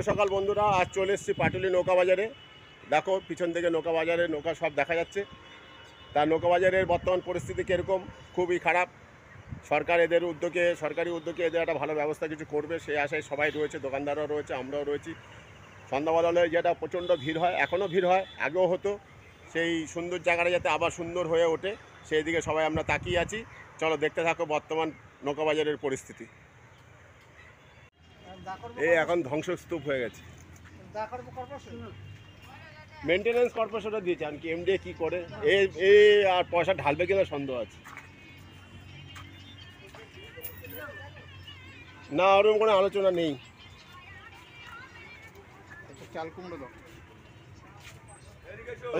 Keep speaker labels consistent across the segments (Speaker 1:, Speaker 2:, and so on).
Speaker 1: সকাল বন্ধুরা, আজ চলে এসেছি পাটুলি নৌকা বাজারে। দেখো পিছন থেকে নৌকা বাজারে নৌকা সব দেখা যাচ্ছে। তার নৌকা বাজারের বর্তমান পরিস্থিতি কীরকম? খুবই খারাপ। সরকারি উদ্যোগে এদের একটা ভালো ব্যবস্থা কিছু করবে সেই আশায় সবাই রয়েছে, দোকানদাররাও রয়েছে, আমরাও রয়েছি। সন্ধ্যাবেলা হলে যেটা প্রচণ্ড ভিড় হয়, এখনও ভিড় হয়, আগেও হতো। সেই সুন্দর জায়গাটা যাতে আবার সুন্দর হয়ে ওঠে সেই দিকে সবাই আমরা তাকিয়ে আছি। চলো দেখতে থাকো বর্তমান নৌকা বাজারের পরিস্থিতি। এই এখন ধ্বংসস্তূপ হয়ে গেছে। মেনটেন্যান্স কর্পোরেশনটা দিয়েছে, আর কি এমডি কি করে এই আর পয়সা ঢালবে কিনা সন্দেহ আছে। না, ওরকম কোনো আলোচনা নেই।
Speaker 2: চাল কুমড়ো দাও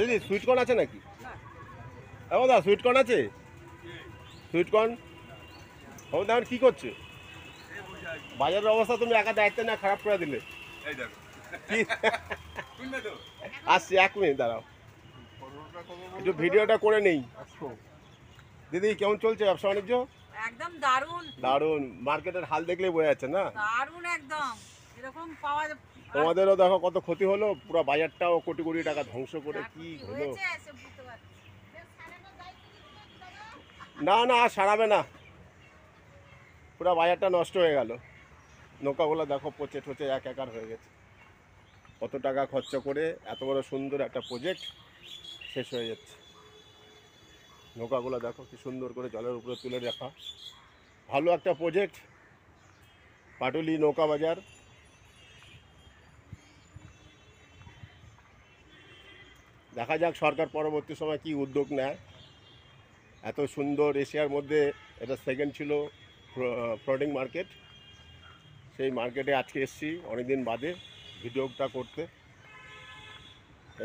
Speaker 1: দিদি সুইটকর্ন আছে নাকি? দা সুইটকর্ন আছে? সুইটকর্ন ও দেখুন কী করছে? বাজারের অবস্থা তুমি একা দায়িত্ব না খারাপ করে দিলে। আসছি, 1 মিনিট দাঁড়াও, একটু ভিডিওটা করে নেই। দিদি কেমন চলছে ব্যবসা বাণিজ্য?
Speaker 3: একদম দারুণ
Speaker 1: দারুণ। মার্কেটের হাল দেখলেই বোঝা যাচ্ছে না?
Speaker 3: দারুণ একদম এরকম পাওয়া
Speaker 1: তোমাদেরও দেখো কত ক্ষতি হলো, পুরো বাজারটাও কোটি কোটি টাকা ধ্বংস করে কি হলো।
Speaker 3: হয়েছে সে বুঝতে পারছি।
Speaker 1: না না, আর সারাবে না, পুরো বাজারটা নষ্ট হয়ে গেল। নৌকাগুলো দেখো পচে টচে একাকার হয়ে গেছে। কত টাকা খরচা করে এত বড় সুন্দর একটা প্রজেক্ট শেষ হয়ে যাচ্ছে। নৌকাগুলো দেখো কি সুন্দর করে জলের উপরে তুলে রাখা, ভালো একটা প্রজেক্ট পাটুলি নৌকা বাজার। দেখা যাক সরকার পরবর্তী সময় কি উদ্যোগ নেয়। এত সুন্দর এশিয়ার মধ্যে এটা সেকেন্ড ছিল ফ্লোটিং মার্কেট। সেই মার্কেটে আজকে এসেছি অনেকদিন বাদে ভিডিওটা করতে।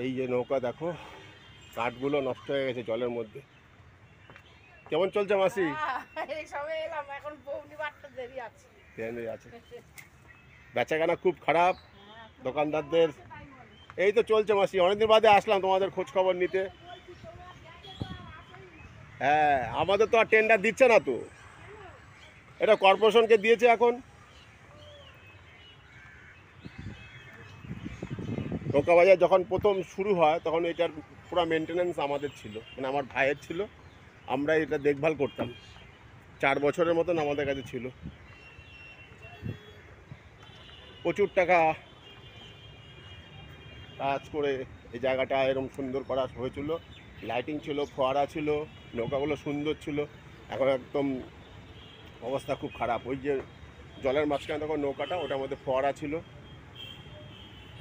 Speaker 1: এই যে নৌকা দেখো, কাঠগুলো নষ্ট হয়ে গেছে জলের মধ্যে। কেমন চলছে মাসি?
Speaker 3: এই সবে এলাম, এখন বৌনি বাটতে দেরি আছে।
Speaker 1: বেচাকেনা খুব খারাপ দোকানদারদের। এই তো চলছে মাসি, অনেকদিন বাদে আসলাম তোমাদের খোঁজ খবর নিতে। হ্যাঁ, আমাদের তো আর টেন্ডার দিচ্ছে না তো, এটা কর্পোরেশনকে দিয়েছে। এখন নৌকা বাজার যখন প্রথম শুরু হয় তখন এটার পুরো মেনটেন্যান্স আমাদের ছিল, মানে আমার ভাইয়ের ছিল। আমরা এটা দেখভাল করতাম, 4 বছরের মতন আমাদের কাছে ছিল। প্রচুর টাকা কাজ করে এই জায়গাটা এরকম সুন্দর করা হয়েছিল। লাইটিং ছিল, ফোয়ারা ছিল, নৌকাগুলো সুন্দর ছিল। এখন একদম অবস্থা খুব খারাপ। ওই যে জলের মাঝখানে তখন নৌকাটা, ওটার মধ্যে ফোয়ারা ছিল,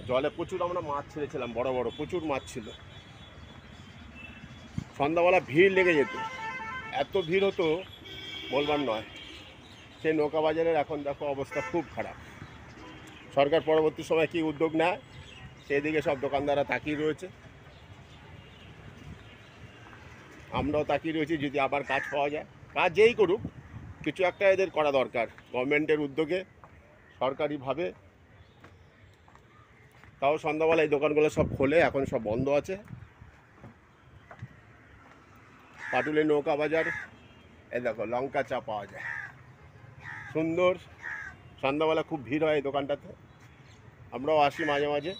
Speaker 1: জলে প্রচুর আমরা মাছ ছেড়েছিলাম, বড় বড় প্রচুর মাছ ছিল। সন্ধ্যাবেলা ভিড় লেগে যেত, এত ভিড় হতো বলবার নয়। সেই নৌকা বাজারের এখন দেখো অবস্থা খুব খারাপ। সরকার পরবর্তী সময় কি উদ্যোগ নেয় সেই দিকে সব দোকানদাররা তাকিয়ে রয়েছে, আমরাও তাকিয়ে রয়েছি। যদি আবার কাজ পাওয়া যায়, কাজ যেই করুক কিছু একটা এদের করা দরকার গভর্নমেন্টের উদ্যোগে, সরকারিভাবে। তাও সন্ধ্যাবেলা এই দোকানগুলো সব খোলে, এখন সব বন্ধ আছে। পাটুলি নৌকা বাজার, এই দেখো লঙ্কা চা পাওয়া যায় সুন্দর। সন্ধ্যাবেলা খুব ভিড় হয় এই দোকানটাতে, আমরাও আসি মাঝে মাঝে।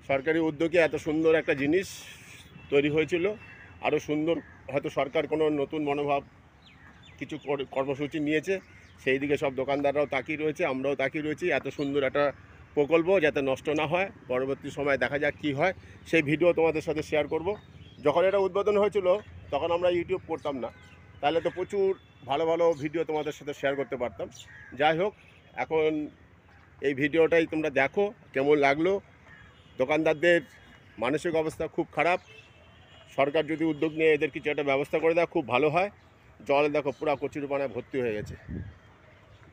Speaker 1: সরকারি উদ্যোগে এত সুন্দর একটা জিনিস তৈরি হয়েছিল, আরও সুন্দর হয়তো সরকার কোনো নতুন মনোভাব কিছু কর্মসূচি নিয়েছে, সেই দিকে সব দোকানদাররাও তাকিয়ে রয়েছে, আমরাও তাকিয়ে রয়েছি। এত সুন্দর একটা প্রকল্প যাতে নষ্ট না হয়, পরবর্তী সময় দেখা যাক কী হয়, সেই ভিডিও তোমাদের সাথে শেয়ার করব। যখন এটা উদ্বোধন হয়েছিল তখন আমরা ইউটিউব করতাম না, তাহলে তো প্রচুর ভালো ভালো ভিডিও তোমাদের সাথে শেয়ার করতে পারতাম। যাই হোক, এখন এই ভিডিওটাই তোমরা দেখো কেমন লাগলো। দোকানদারদের মানসিক অবস্থা খুব খারাপ। সরকার যদি উদ্যোগ নিয়ে এদের কিছু একটা ব্যবস্থা করে দেয় খুব ভালো হয়। জল দেখো পুরো কচুরিপানায় ভর্তি হয়ে গেছে।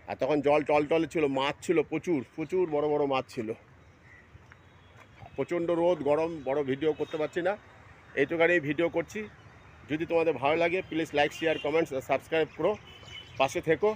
Speaker 1: আর তখন জল টলটলে ছিল, মাছ ছিল প্রচুর প্রচুর, বড় বড় মাছ ছিল। প্রচণ্ড রোদ গরম, বড় ভিডিও করতে পারছি না, এইটুকানি ভিডিও করছি। যদি তোমাদের ভালো লাগে please like share comments subscribe করো, পাশে থেকো।